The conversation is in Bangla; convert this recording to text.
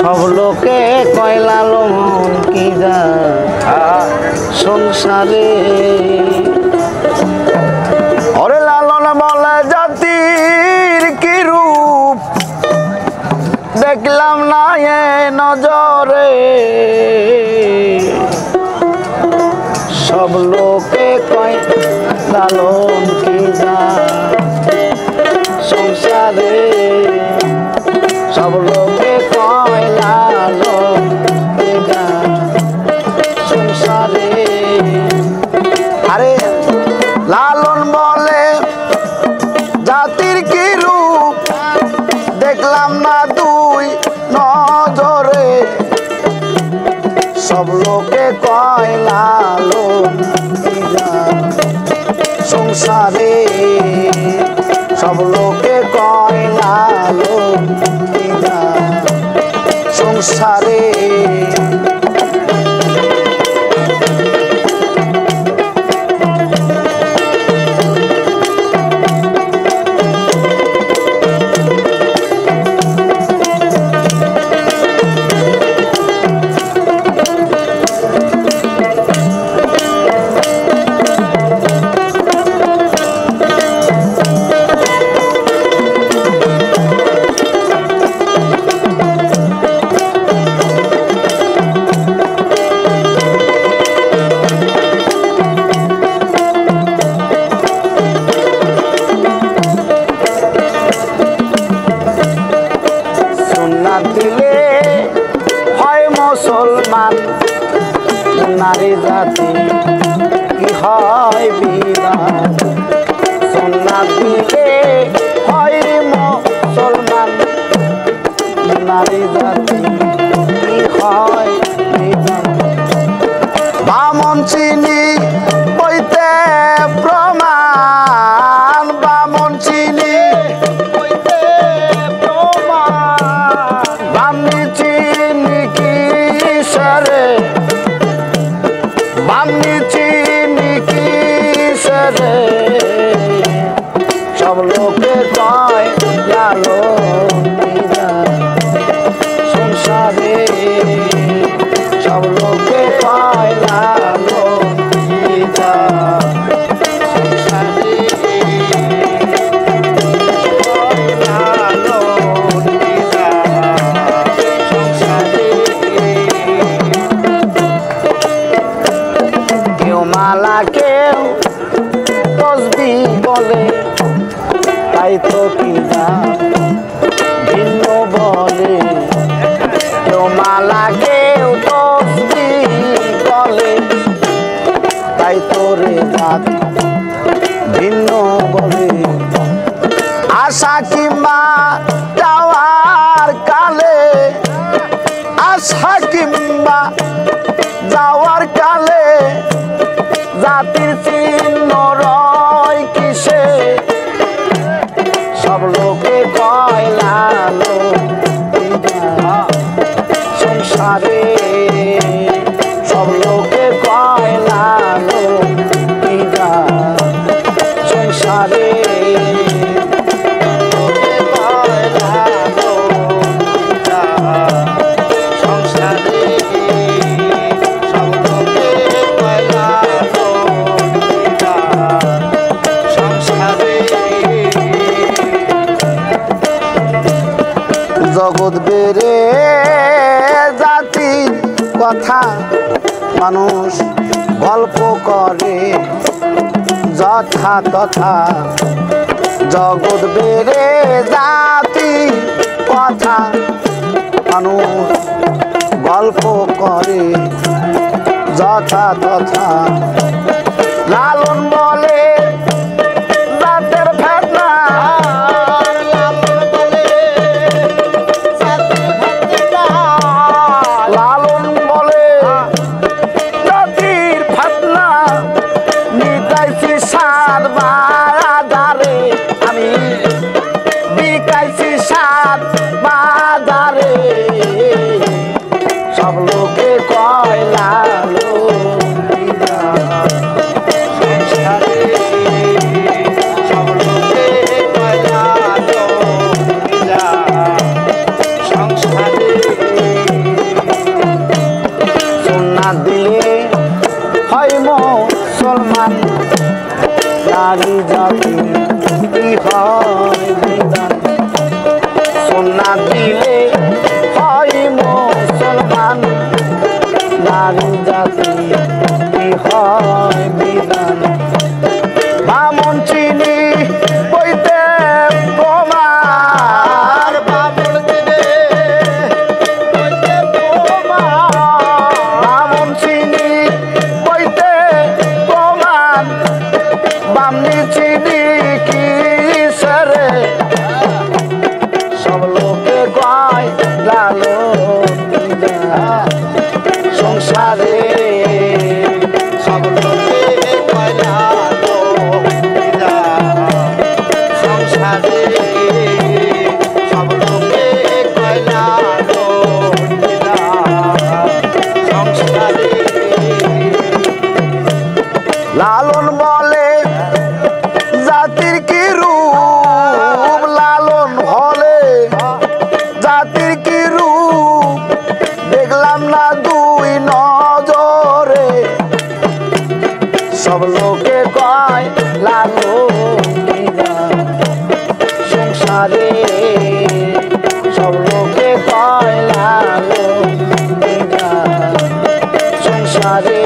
সব লোকে কয় লালন কি যা সংসারে। ওরে লালন বলে জাতির কি রূপ দেখলাম না এ নজরে। সব লোকে কয় লালন কি যা সংসারে। সব লোকে কয় লালন কি যা সংসারে। আরে লালন বলে জাতির কি রূপ দেখলাম না দুই নজরে। সব লোকে কয় লালন কি যা সংসারে। সব লোকে কয় লালন কি যা সংসারে। দিলে হয় মুসলমান নারী জাতি কি হয় বিধান। সুন্নাত দিলে হয় মুসলমান নারী জাতি কি হয় বিধান। বামন চিনি হইতে প্রমাণ। বামন চিনি হইতে প্রমাণ। বামনি চিনি কিসরে। বামনি চিনি কিসরে। সব লোকে কয় লালন কি যা সংসারে। সব লোকে কয় লালন কি যা সংসারে। লালন কি যা সংসারে। কেউ মালা কেউ তসবিহ বলে তাই তো কি যা ভিন্ন বলে। কেউ মালা কেউ তসবিহ বলে তাই তোরে জাত ভিন্ন বলে। আশা কিংবা যাওয়ার কালে। আশা কিংবা যাওয়ার কালে জাতির চিহ্ন রয় কিসে। সব লোকে কয় লালন কি যা সংসারে। সব লোকে কয় লালন কি যা সংসারে। লোকে কয় লালন কি যা সংসারে। সব লোকে কয় লালন কি যা সংসারে। জগৎ বেড়ে জাতি কথা মানুষ গল্প করে যথা তথা। জগৎ বেড়ে জাতি কথা মানুষ গল্প করে যথা তথা। লালন বলে জাতের ফেতনা। লালন বলে জাতির ফেতনা। নিতাইছি সাত বাজারে আমি বিকাইছি সাত বাজারে। সব লোকে কয় লালন কি যা দিলে হয় মুসলমান নারী জাতি কি হয় বিধান বামন চিনি বইতে প্রমাণ বামন চিনি বইতে প্রমাণ বামন চিনি বইতে প্রমাণ বামনি চিনি কি সরে সব লোকে গায় লালো সংসারে সব লোকে গায় লালো সংসারে সব লোকে গায় লালো সংসারে লালন বলে জাতির কি রূপ লালন হলে জাতির কি রূপ দেখলাম না দুই নজরে সব লোকে কয় লালন সংসারে সব লোকে কয় লালন সংসারে